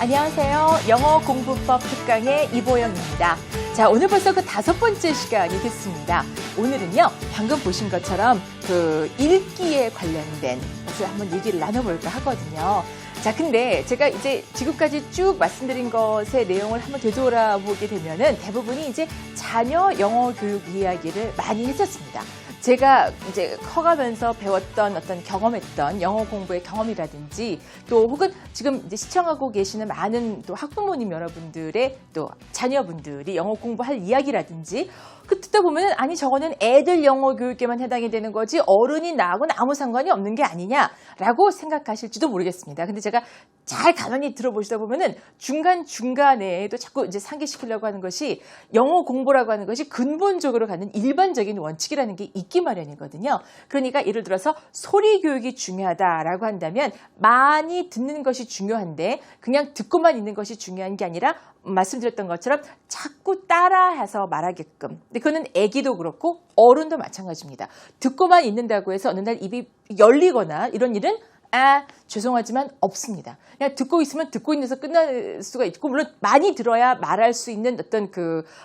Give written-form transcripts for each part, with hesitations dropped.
안녕하세요. 영어 공부법 특강의 이보영입니다. 자, 오늘 벌써 그 5번째 시간이 됐습니다. 오늘은요, 방금 보신 것처럼 그 읽기에 관련된 것을 한번 얘기를 나눠볼까 하거든요. 자, 근데 제가 이제 지금까지 쭉 말씀드린 것의 내용을 한번 되돌아보게 되면은 대부분이 이제 자녀 영어 교육 이야기를 많이 했었습니다. 제가 이제 커가면서 배웠던 어떤 경험했던 영어 공부의 경험이라든지 또 혹은 지금 이제 시청하고 계시는 많은 또 학부모님 여러분들의 또 자녀분들이 영어 공부할 이야기라든지 듣다 보면은 아니 저거는 애들 영어 교육에만 해당이 되는 거지 어른이 나하고는 아무 상관이 없는 게 아니냐라고 생각하실지도 모르겠습니다. 근데 제가 잘 가만히 들어보시다 보면은 중간중간에도 자꾸 이제 상기시키려고 하는 것이 영어 공부라고 하는 것이 근본적으로 갖는 일반적인 원칙이라는 게 있기 마련이거든요. 그러니까 예를 들어서 소리 교육이 중요하다라고 한다면 많이 듣는 것이 중요한데 그냥 듣고만 있는 것이 중요한 게 아니라 말씀드렸던 것처럼 자꾸 따라해서 말하게끔. 근데 그거는 아기도 그렇고 어른도 마찬가지입니다. 듣고만 있는다고 해서 어느 날 입이 열리거나 이런 일은 죄송하지만 없습니다. 그냥 듣고 있으면 듣고 있는 데서 끝날 수가 있고, 물론 많이 들어야 말할 수 있는 어떤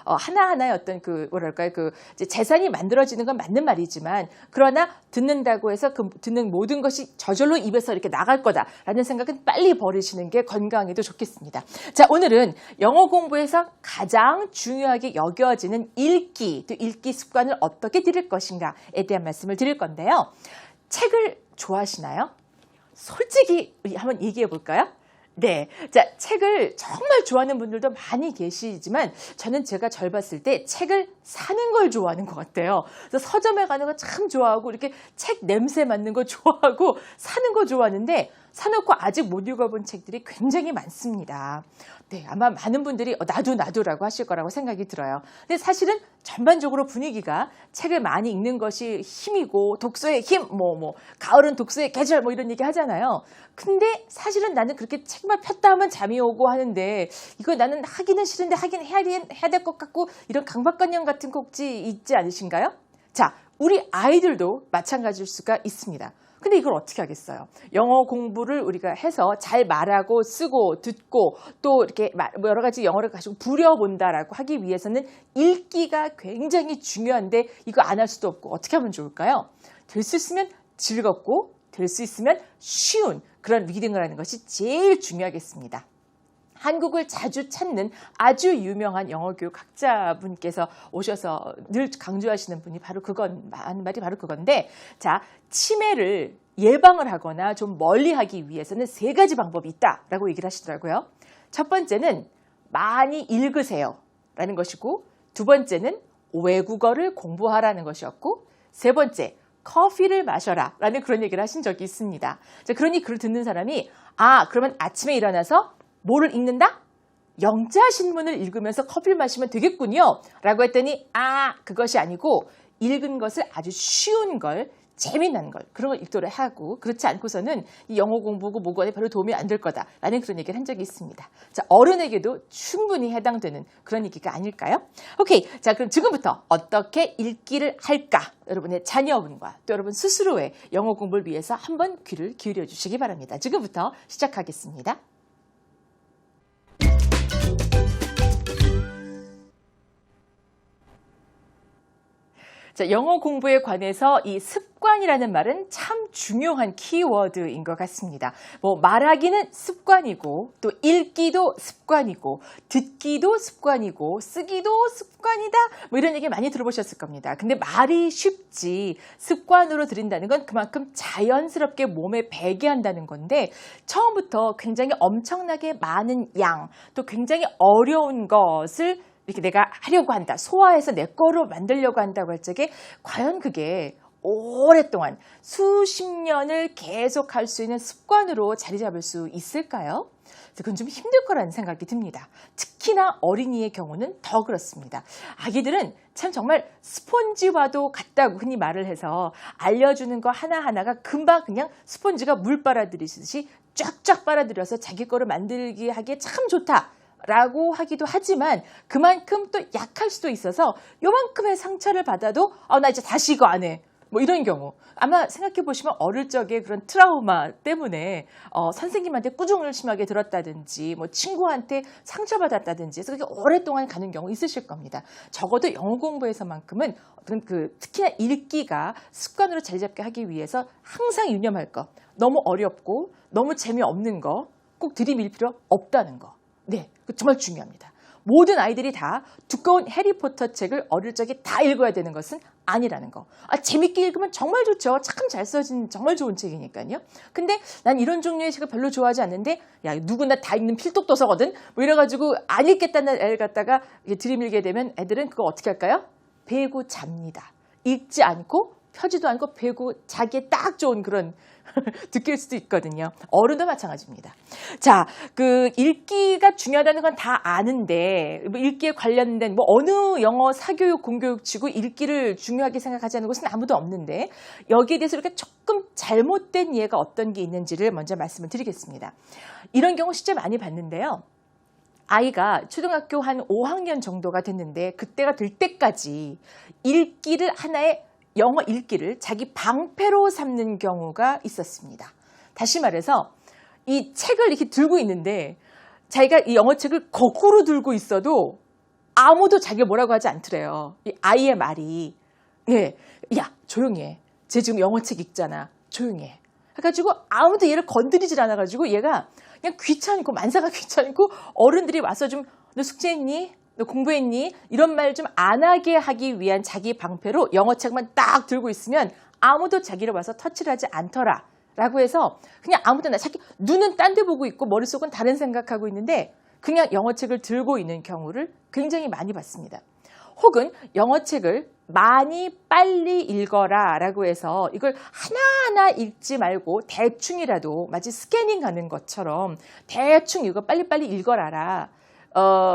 하나하나의 어떤 뭐랄까요, 이제 재산이 만들어지는 건 맞는 말이지만, 그러나 듣는다고 해서 그 듣는 모든 것이 저절로 입에서 이렇게 나갈 거다라는 생각은 빨리 버리시는 게 건강에도 좋겠습니다. 자, 오늘은 영어 공부에서 가장 중요하게 여겨지는 읽기, 또 읽기 습관을 어떻게 들일 것인가에 대한 말씀을 드릴 건데요. 책을 좋아하시나요? 솔직히 한번 얘기해 볼까요? 네. 자, 책을 정말 좋아하는 분들도 많이 계시지만 저는 제가 절 봤을 때 책을 사는 걸 좋아하는 것 같아요. 그래서 서점에 가는 거 참 좋아하고 이렇게 책 냄새 맡는 거 좋아하고 사는 거 좋아하는데 사놓고 아직 못 읽어본 책들이 굉장히 많습니다. 네, 아마 많은 분들이 나도라고 하실 거라고 생각이 들어요. 근데 사실은 전반적으로 분위기가 책을 많이 읽는 것이 힘이고 독서의 힘, 가을은 독서의 계절 이런 얘기 하잖아요. 근데 사실은 나는 그렇게 책만 폈다 하면 잠이 오고 하는데 이거 나는 하기는 싫은데 하긴 해야 될 것 같고 이런 강박관념 같은 꼭지 있지 않으신가요? 자, 우리 아이들도 마찬가지일 수가 있습니다. 근데 이걸 어떻게 하겠어요? 영어 공부를 우리가 해서 잘 말하고 쓰고 듣고 또 이렇게 여러 가지 영어를 가지고 부려본다라고 하기 위해서는 읽기가 굉장히 중요한데 이거 안 할 수도 없고 어떻게 하면 좋을까요? 될 수 있으면 즐겁고 될 수 있으면 쉬운 그런 리딩을 하는 것이 제일 중요하겠습니다. 한국을 자주 찾는 아주 유명한 영어교육 학자분께서 오셔서 늘 강조하시는 분이 하는 말이 바로 그건데, 자, 치매를 예방을 하거나 좀 멀리 하기 위해서는 3가지 방법이 있다라고 얘기를 하시더라고요. 첫 번째는 많이 읽으세요 라는 것이고, 두 번째는 외국어를 공부하라는 것이었고, 세 번째, 커피를 마셔라 라는 그런 얘기를 하신 적이 있습니다. 자, 그러니 글을 듣는 사람이 그러면 아침에 일어나서 뭐를 읽는다? 영자신문을 읽으면서 커피를 마시면 되겠군요. 라고 했더니 그것이 아니고 읽은 것을 아주 쉬운 걸, 재미난 걸, 그런 걸 읽도록 하고 그렇지 않고서는 이 영어 공부고 뭐고에 별로 도움이 안 될 거다라는 그런 얘기를 한 적이 있습니다. 자, 어른에게도 충분히 해당되는 그런 얘기가 아닐까요? 오케이. 자, 그럼 지금부터 어떻게 읽기를 할까? 여러분의 자녀분과 또 여러분 스스로의 영어 공부를 위해서 한번 귀를 기울여 주시기 바랍니다. 지금부터 시작하겠습니다. 자, 영어 공부에 관해서 이 습관이라는 말은 참 중요한 키워드인 것 같습니다. 말하기는 습관이고 또 읽기도 습관이고 듣기도 습관이고 쓰기도 습관이다 이런 얘기 많이 들어보셨을 겁니다. 근데 말이 쉽지 습관으로 들인다는 건 그만큼 자연스럽게 몸에 배게 한다는 건데 처음부터 굉장히 엄청나게 많은 양 또 굉장히 어려운 것을 이렇게 내가 하려고 한다. 소화해서 내 거로 만들려고 한다고 할 적에 과연 그게 오랫동안 수십 년을 계속 할 수 있는 습관으로 자리 잡을 수 있을까요? 그건 좀 힘들 거라는 생각이 듭니다. 특히나 어린이의 경우는 더 그렇습니다. 아기들은 참 정말 스폰지와도 같다고 흔히 말을 해서 알려주는 거 하나하나가 금방 그냥 스폰지가 물 빨아들이듯이 쫙쫙 빨아들여서 자기 거를 만들기 하기에 참 좋다. 라고 하기도 하지만 그만큼 또 약할 수도 있어서 요만큼의 상처를 받아도 나 이제 다시 이거 안 해. 뭐 이런 경우 아마 생각해 보시면 어릴 적에 그런 트라우마 때문에 선생님한테 꾸중을 심하게 들었다든지 뭐 친구한테 상처받았다든지 그래서 그게 오랫동안 가는 경우 있으실 겁니다. 적어도 영어 공부에서만큼은 어떤 특히나 읽기가 습관으로 자리 잡게 하기 위해서 항상 유념할 거, 너무 어렵고 너무 재미없는 거 꼭 들이밀 필요 없다는 거. 네, 정말 중요합니다. 모든 아이들이 다 두꺼운 해리포터 책을 어릴 적에 다 읽어야 되는 것은 아니라는 거. 재밌게 읽으면 정말 좋죠. 참 잘 써진 정말 좋은 책이니까요. 근데 난 이런 종류의 책을 별로 좋아하지 않는데 야 누구나 다 읽는 필독 도서거든. 뭐 이래가지고 안 읽겠다는 애를 갖다가 들이밀게 되면 애들은 그거 어떻게 할까요? 베고 잡니다. 읽지 않고 펴지도 않고 베고 자기에 딱 좋은 그런 느낄 수도 있거든요. 어른도 마찬가지입니다. 자, 읽기가 중요하다는 건 다 아는데, 읽기에 관련된, 어느 영어 사교육, 공교육치고 읽기를 중요하게 생각하지 않는 곳은 아무도 없는데, 여기에 대해서 이렇게 조금 잘못된 이해가 어떤 게 있는지를 먼저 말씀을 드리겠습니다. 이런 경우 실제 많이 봤는데요. 아이가 초등학교 한 5학년 정도가 됐는데, 그때가 될 때까지 읽기를 하나의 영어 읽기를 자기 방패로 삼는 경우가 있었습니다. 다시 말해서 이 책을 이렇게 들고 있는데 자기가 이 영어 책을 거꾸로 들고 있어도 아무도 자기가 뭐라고 하지 않더래요. 이 아이의 말이 예, 야 조용히 해. 쟤 지금 영어 책 읽잖아. 조용히 해. 해가지고 아무도 얘를 건드리질 않아가지고 얘가 그냥 귀찮고 만사가 귀찮고 어른들이 와서 좀 너 숙제했니? 너 공부했니? 이런 말 좀 안 하게 하기 위한 자기 방패로 영어책만 딱 들고 있으면 아무도 자기를 와서 터치를 하지 않더라 라고 해서 그냥 아무 데나 자기 눈은 딴 데 보고 있고 머릿속은 다른 생각하고 있는데 그냥 영어책을 들고 있는 경우를 굉장히 많이 봤습니다. 혹은 영어책을 많이 빨리 읽어라 라고 해서 이걸 하나하나 읽지 말고 대충이라도 마치 스캐닝하는 것처럼 대충 이거 빨리빨리 읽어라라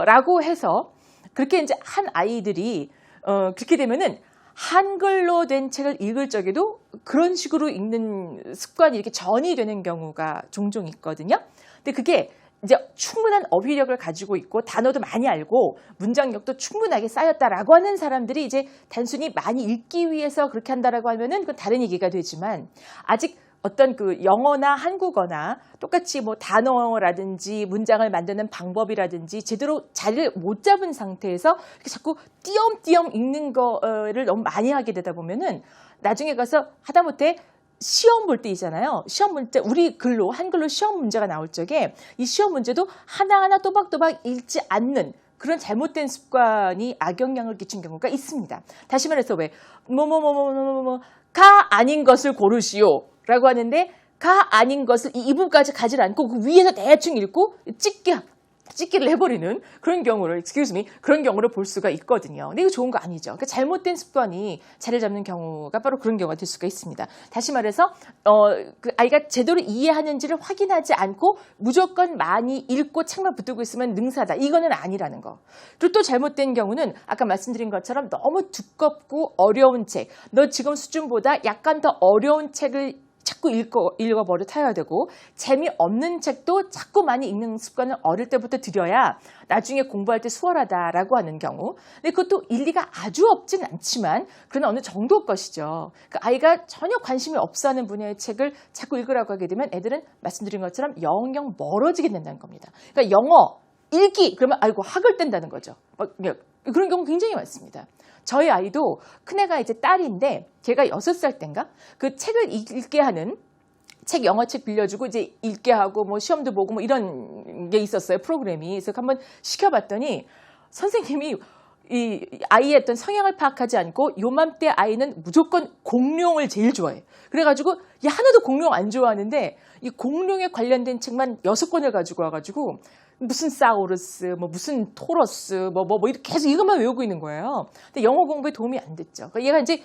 라고 해서 그렇게 이제 한 아이들이 그렇게 되면은 한글로 된 책을 읽을 적에도 그런 식으로 읽는 습관이 이렇게 전이 되는 경우가 종종 있거든요. 근데 그게 이제 충분한 어휘력을 가지고 있고 단어도 많이 알고 문장력도 충분하게 쌓였다라고 하는 사람들이 이제 단순히 많이 읽기 위해서 그렇게 한다라고 하면은 그건 다른 얘기가 되지만 아직 어떤 영어나 한국어나 똑같이 뭐 단어라든지 문장을 만드는 방법이라든지 제대로 자리를 못 잡은 상태에서 이렇게 자꾸 띄엄띄엄 읽는 거를 너무 많이 하게 되다 보면은 나중에 가서 하다못해 시험 볼 때 있잖아요. 시험 볼 때 우리 글로 한글로 시험 문제가 나올 적에 이 시험 문제도 하나하나 또박또박 읽지 않는 그런 잘못된 습관이 악영향을 끼친 경우가 있습니다. 다시 말해서 왜 가 아닌 것을 고르시오 라고 하는데 가 아닌 것을 이 부분까지 가지 않고 그 위에서 대충 읽고 찍기를 해버리는 그런 경우를 그런 경우를 볼 수가 있거든요. 근데 이거 좋은 거 아니죠. 그러니까 잘못된 습관이 자리를 잡는 경우가 바로 그런 경우가 될 수가 있습니다. 다시 말해서 그 아이가 제대로 이해하는지를 확인하지 않고 무조건 많이 읽고 책만 붙들고 있으면 능사다. 이거는 아니라는 거. 그리고 또 잘못된 경우는 아까 말씀드린 것처럼 너무 두껍고 어려운 책, 너 지금 수준보다 약간 더 어려운 책을 자꾸 읽어버릇해야 되고 재미없는 책도 자꾸 많이 읽는 습관을 어릴 때부터 들여야 나중에 공부할 때 수월하다라고 하는 경우. 근데 그것도 일리가 아주 없진 않지만 그러나 어느 정도 것이죠. 그 아이가 전혀 관심이 없어하는 분야의 책을 자꾸 읽으라고 하게 되면 애들은 말씀드린 것처럼 영영 멀어지게 된다는 겁니다. 그러니까 영어 읽기 그러면 아이고 학을 뗀다는 거죠. 그런 경우 굉장히 많습니다. 저희 아이도 큰애가 이제 딸인데 걔가 6살 땐가 그 책을 읽게 하는 영어책 빌려주고 이제 읽게 하고 뭐 시험도 보고 뭐 이런 게 있었어요. 프로그램이. 그래서 한번 시켜봤더니 선생님이 이 아이의 어떤 성향을 파악하지 않고 요맘때 아이는 무조건 공룡을 제일 좋아해. 그래가지고 하나도 공룡 안 좋아하는데 이 공룡에 관련된 책만 6권을 가지고 와가지고 무슨 사우루스, 뭐 무슨 토러스, 이렇게 계속 이것만 외우고 있는 거예요. 근데 영어 공부에 도움이 안 됐죠. 그러니까 얘가 이제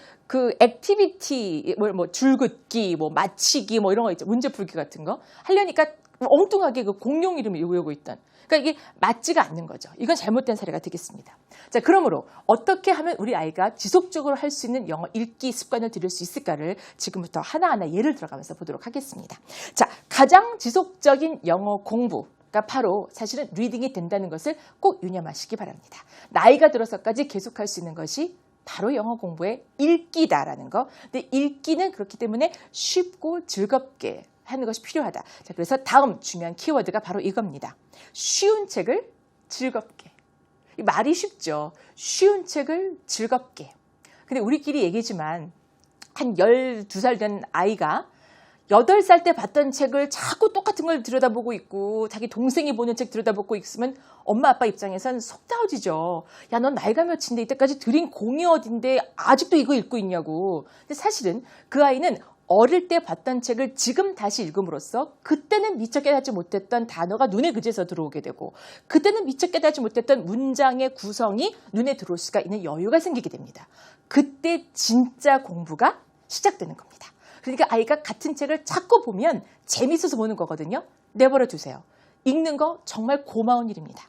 액티비티, 줄긋기, 맞히기, 이런 거 있죠. 문제 풀기 같은 거 하려니까 엉뚱하게 공룡 이름을 외우고 있던. 그러니까 이게 맞지가 않는 거죠. 이건 잘못된 사례가 되겠습니다. 자, 그러므로 어떻게 하면 우리 아이가 지속적으로 할 수 있는 영어 읽기 습관을 들일 수 있을까를 지금부터 하나하나 예를 들어가면서 보도록 하겠습니다. 자, 가장 지속적인 영어 공부. 바로 사실은 리딩이 된다는 것을 꼭 유념하시기 바랍니다. 나이가 들어서까지 계속할 수 있는 것이 바로 영어 공부의 읽기다라는 거. 근데 읽기는 그렇기 때문에 쉽고 즐겁게 하는 것이 필요하다. 자, 그래서 다음 중요한 키워드가 바로 이겁니다. 쉬운 책을 즐겁게. 이 말이 쉽죠. 쉬운 책을 즐겁게. 근데 우리끼리 얘기지만 한 12살 된 아이가 8살 때 봤던 책을 자꾸 똑같은 걸 들여다보고 있고 자기 동생이 보는 책 들여다보고 있으면 엄마 아빠 입장에선 속 다워지죠. 야, 넌 나이가 몇인데 이때까지 들인 공이 어딘데 아직도 이거 읽고 있냐고. 근데 사실은 그 아이는 어릴 때 봤던 책을 지금 다시 읽음으로써 그때는 미처 깨닫지 못했던 단어가 눈에 그제서 들어오게 되고 그때는 미처 깨닫지 못했던 문장의 구성이 눈에 들어올 수가 있는 여유가 생기게 됩니다. 그때 진짜 공부가 시작되는 겁니다. 그러니까 아이가 같은 책을 자꾸 보면 재밌어서 보는 거거든요. 내버려 두세요. 읽는 거 정말 고마운 일입니다.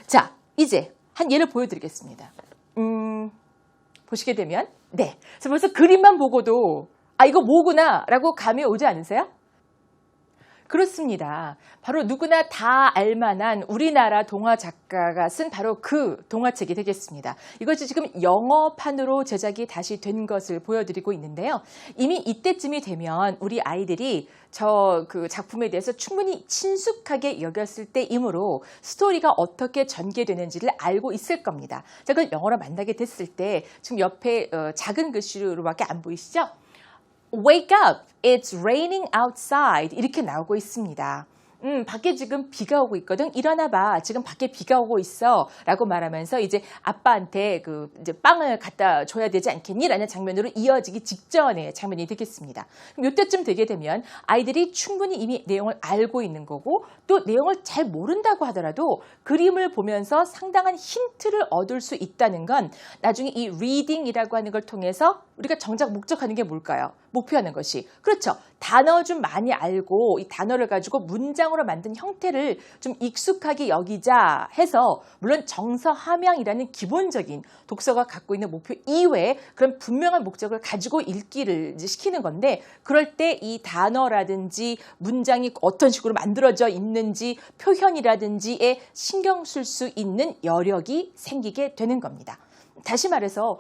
자, 이제 한 예를 보여드리겠습니다. 보시게 되면 네, 그래서 벌써 그림만 보고도 아, 이거 뭐구나 라고 감이 오지 않으세요? 그렇습니다. 바로 누구나 다 알만한 우리나라 동화 작가가 쓴 바로 그 동화책이 되겠습니다. 이것이 지금 영어판으로 제작이 다시 된 것을 보여드리고 있는데요. 이미 이때쯤이 되면 우리 아이들이 그 작품에 대해서 충분히 친숙하게 여겼을 때이므로 스토리가 어떻게 전개되는지를 알고 있을 겁니다. 자, 그걸 영어로 만나게 됐을 때 지금 옆에 작은 글씨로밖에 안 보이시죠? Wake up, it's raining outside 이렇게 나오고 있습니다. 밖에 지금 비가 오고 있거든. 일어나 봐. 지금 밖에 비가 오고 있어. 라고 말하면서 이제 아빠한테 이제 빵을 갖다 줘야 되지 않겠니? 라는 장면으로 이어지기 직전의 장면이 되겠습니다. 그럼 이때쯤 되게 되면 아이들이 충분히 이미 내용을 알고 있는 거고 또 내용을 잘 모른다고 하더라도 그림을 보면서 상당한 힌트를 얻을 수 있다는 건 나중에 이 리딩이라고 하는 걸 통해서 우리가 정작 목적하는 게 뭘까요? 목표하는 것이. 그렇죠. 단어 좀 많이 알고 이 단어를 가지고 문장으로 만든 형태를 좀 익숙하게 여기자 해서 물론 정서 함양이라는 기본적인 독서가 갖고 있는 목표 이외에 그런 분명한 목적을 가지고 읽기를 이제 시키는 건데 그럴 때 이 단어라든지 문장이 어떤 식으로 만들어져 있는지 표현이라든지에 신경 쓸 수 있는 여력이 생기게 되는 겁니다. 다시 말해서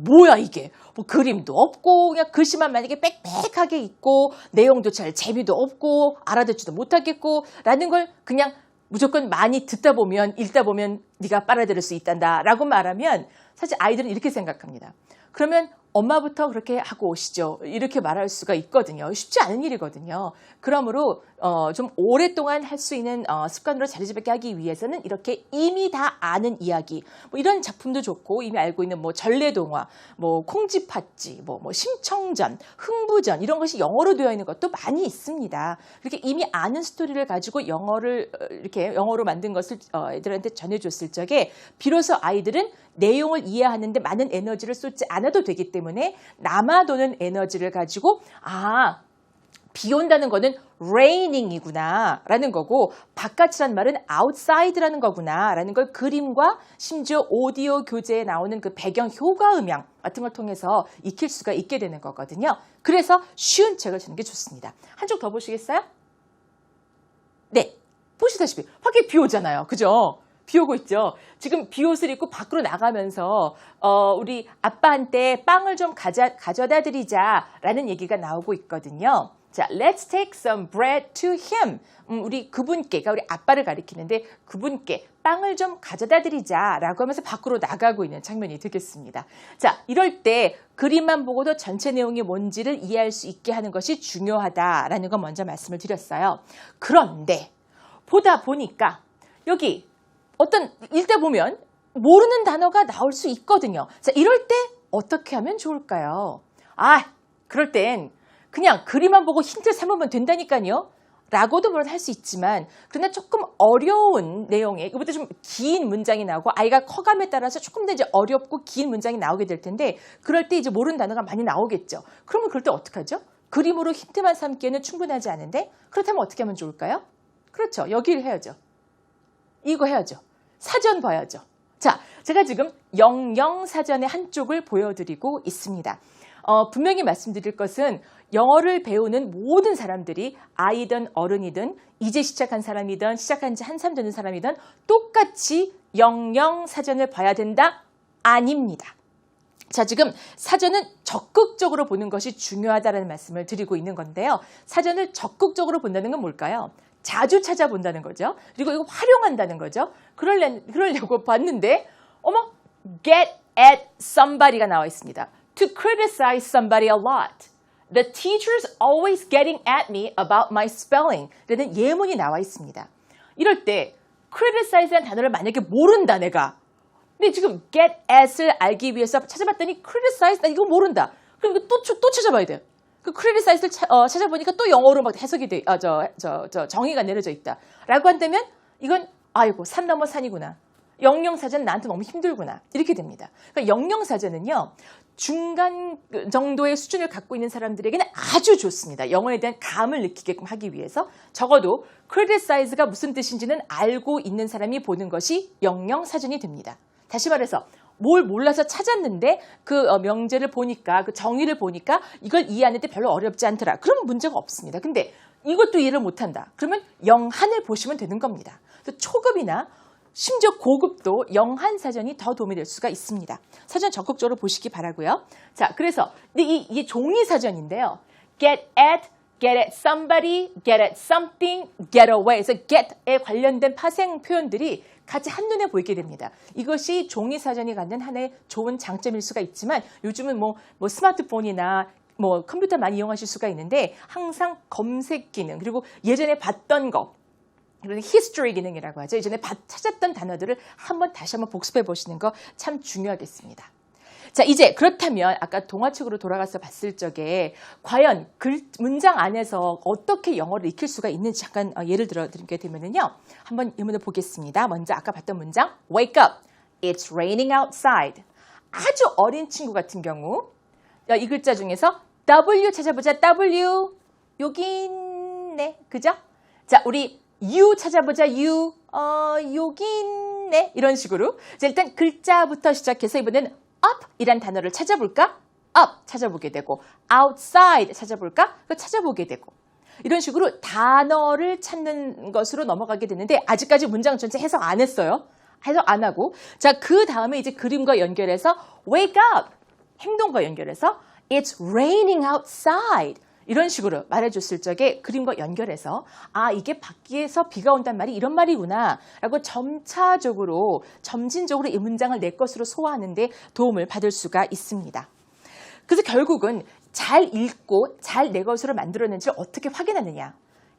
뭐야 이게 뭐 그림도 없고 그냥 글씨만 만약에 빽빽하게 있고 내용도 잘 재미도 없고 알아듣지도 못하겠고 라는 걸 그냥 무조건 많이 듣다 보면 읽다 보면 네가 빨아들일 수 있단다 라고 말하면 사실 아이들은 이렇게 생각합니다. 그러면 엄마부터 그렇게 하고 오시죠. 이렇게 말할 수가 있거든요. 쉽지 않은 일이거든요. 그러므로 좀 오랫동안 할 수 있는 습관으로 자리잡게 하기 위해서는 이렇게 이미 다 아는 이야기, 뭐 이런 작품도 좋고 이미 알고 있는 뭐 전래동화, 뭐 콩쥐팥쥐, 뭐 심청전, 흥부전 이런 것이 영어로 되어 있는 것도 많이 있습니다. 그렇게 이미 아는 스토리를 가지고 영어를 이렇게 영어로 만든 것을 애들한테 전해줬을 적에 비로소 아이들은 내용을 이해하는데 많은 에너지를 쏟지 않아도 되기 때문에 남아도는 에너지를 가지고 비 온다는 거는 raining이구나 라는 거고 바깥이란 말은 outside라는 거구나 라는 걸 그림과 심지어 오디오 교재에 나오는 그 배경 효과 음향 같은 걸 통해서 익힐 수가 있게 되는 거거든요. 그래서 쉬운 책을 주는 게 좋습니다. 한 쪽 더 보시겠어요? 네, 보시다시피 밖에 비 오잖아요. 그죠? 비 오고 있죠. 지금 비옷을 입고 밖으로 나가면서 우리 아빠한테 빵을 좀 가져다 드리자라는 얘기가 나오고 있거든요. 자, let's take some bread to him. 우리 그분께, 그러니까 우리 아빠를 가리키는데 그분께 빵을 좀 가져다 드리자라고 하면서 밖으로 나가고 있는 장면이 되겠습니다. 자, 이럴 때 그림만 보고도 전체 내용이 뭔지를 이해할 수 있게 하는 것이 중요하다라는 건 먼저 말씀을 드렸어요. 그런데 보다 보니까 여기 어떤 읽다 보면 모르는 단어가 나올 수 있거든요. 자, 이럴 때 어떻게 하면 좋을까요? 그럴 땐 그냥 그림만 보고 힌트 삼으면 된다니까요. 라고도 물론 할 수 있지만 그러나 조금 어려운 내용에 이것보다 좀 긴 문장이 나오고 아이가 커감에 따라서 조금 더 이제 어렵고 긴 문장이 나오게 될 텐데 그럴 때 이제 모르는 단어가 많이 나오겠죠. 그러면 그럴 때 어떡하죠? 그림으로 힌트만 삼기에는 충분하지 않은데 그렇다면 어떻게 하면 좋을까요? 그렇죠. 여기를 해야죠. 이거 해야죠. 사전 봐야죠. 자, 제가 지금 영영사전의 한쪽을 보여드리고 있습니다. 분명히 말씀드릴 것은 영어를 배우는 모든 사람들이 아이든 어른이든 이제 시작한 사람이든 시작한 지 한참 되는 사람이든 똑같이 영영사전을 봐야 된다? 아닙니다. 자, 지금 사전은 적극적으로 보는 것이 중요하다는 말씀을 드리고 있는 건데요. 사전을 적극적으로 본다는 건 뭘까요? 자주 찾아본다는 거죠. 그리고 이거 활용한다는 거죠. 그러려고 봤는데, 어머, get at somebody가 나와 있습니다. To criticize somebody a lot. The teacher's always getting at me about my spelling. 라는 예문이 나와 있습니다. 이럴 때 criticize라는 단어를 만약에 모른다, 내가. 근데 지금 get at을 알기 위해서 찾아봤더니 criticize, 나 이거 모른다. 그럼 이거 또 찾아봐야 돼요. 그 criticize를 찾아보니까 또 영어로 막 해석이 돼, 정의가 내려져 있다. 라고 한다면 이건 아이고, 산 넘어 산이구나. 영영사전 나한테 너무 힘들구나. 이렇게 됩니다. 그러니까 영영사전은요, 중간 정도의 수준을 갖고 있는 사람들에게는 아주 좋습니다. 영어에 대한 감을 느끼게끔 하기 위해서 적어도 criticize가 무슨 뜻인지는 알고 있는 사람이 보는 것이 영영사전이 됩니다. 다시 말해서 뭘 몰라서 찾았는데 그 명제를 보니까, 그 정의를 보니까 이걸 이해하는데 별로 어렵지 않더라. 그럼 문제가 없습니다. 근데 이것도 이해를 못한다. 그러면 영한을 보시면 되는 겁니다. 그래서 초급이나 심지어 고급도 영한사전이 더 도움이 될 수가 있습니다. 사전 적극적으로 보시기 바라고요. 자, 그래서 이게 종이사전인데요. get at somebody, get at something, get away. 그래서 get에 관련된 파생 표현들이 같이 한눈에 보이게 됩니다. 이것이 종이사전이 갖는 하나의 좋은 장점일 수가 있지만 요즘은 뭐 스마트폰이나 뭐 컴퓨터 많이 이용하실 수가 있는데 항상 검색 기능, 그리고 예전에 봤던 거, 이런 히스토리 기능이라고 하죠. 예전에 찾았던 단어들을 다시 한번 복습해 보시는 거 참 중요하겠습니다. 자, 이제 그렇다면 아까 동화책으로 돌아가서 봤을 적에 과연 문장 안에서 어떻게 영어를 익힐 수가 있는지 잠깐 예를 들어 드리게 되면은요. 한번 예문을 보겠습니다. 먼저 아까 봤던 문장 Wake up, it's raining outside. 아주 어린 친구 같은 경우 이 글자 중에서 W 찾아보자. W 여기 있네. 그죠? 자, 우리 U 찾아보자. U 여기 있네. 이런 식으로. 자, 일단 글자부터 시작해서 이번에는 up 이란 단어를 찾아볼까? up 찾아보게 되고 outside 찾아볼까? 그거 찾아보게 되고 이런 식으로 단어를 찾는 것으로 넘어가게 되는데 아직까지 문장 전체 해석 안 했어요. 해석 안 하고 자, 그 다음에 이제 그림과 연결해서 wake up 행동과 연결해서 it's raining outside 이런 식으로 말해줬을 적에 그림과 연결해서 아, 이게 밖에서 비가 온단 말이 이런 말이구나 라고 점진적으로 이 문장을 내 것으로 소화하는 데 도움을 받을 수가 있습니다. 그래서 결국은 잘 읽고 잘 내 것으로 만들어낸지를 어떻게 확인하느냐.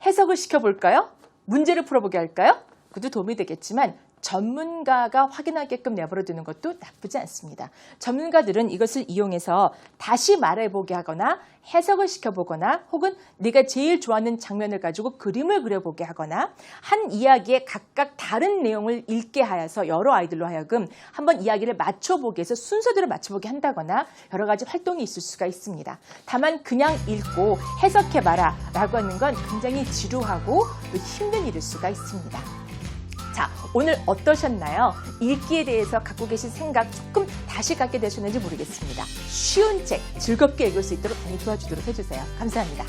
해석을 시켜볼까요? 문제를 풀어보게 할까요? 그것도 도움이 되겠지만 전문가가 확인하게끔 내버려두는 것도 나쁘지 않습니다. 전문가들은 이것을 이용해서 다시 말해보게 하거나 해석을 시켜보거나 혹은 내가 제일 좋아하는 장면을 가지고 그림을 그려보게 하거나 한 이야기에 각각 다른 내용을 읽게 하여서 여러 아이들로 하여금 한번 이야기를 맞춰보게 해서 순서대로 맞춰보게 한다거나 여러 가지 활동이 있을 수가 있습니다. 다만 그냥 읽고 해석해봐라 라고 하는 건 굉장히 지루하고 또 힘든 일일 수가 있습니다. 자, 오늘 어떠셨나요? 읽기에 대해서 갖고 계신 생각 조금 다시 갖게 되셨는지 모르겠습니다. 쉬운 책 즐겁게 읽을 수 있도록 많이 도와주도록 해주세요. 감사합니다.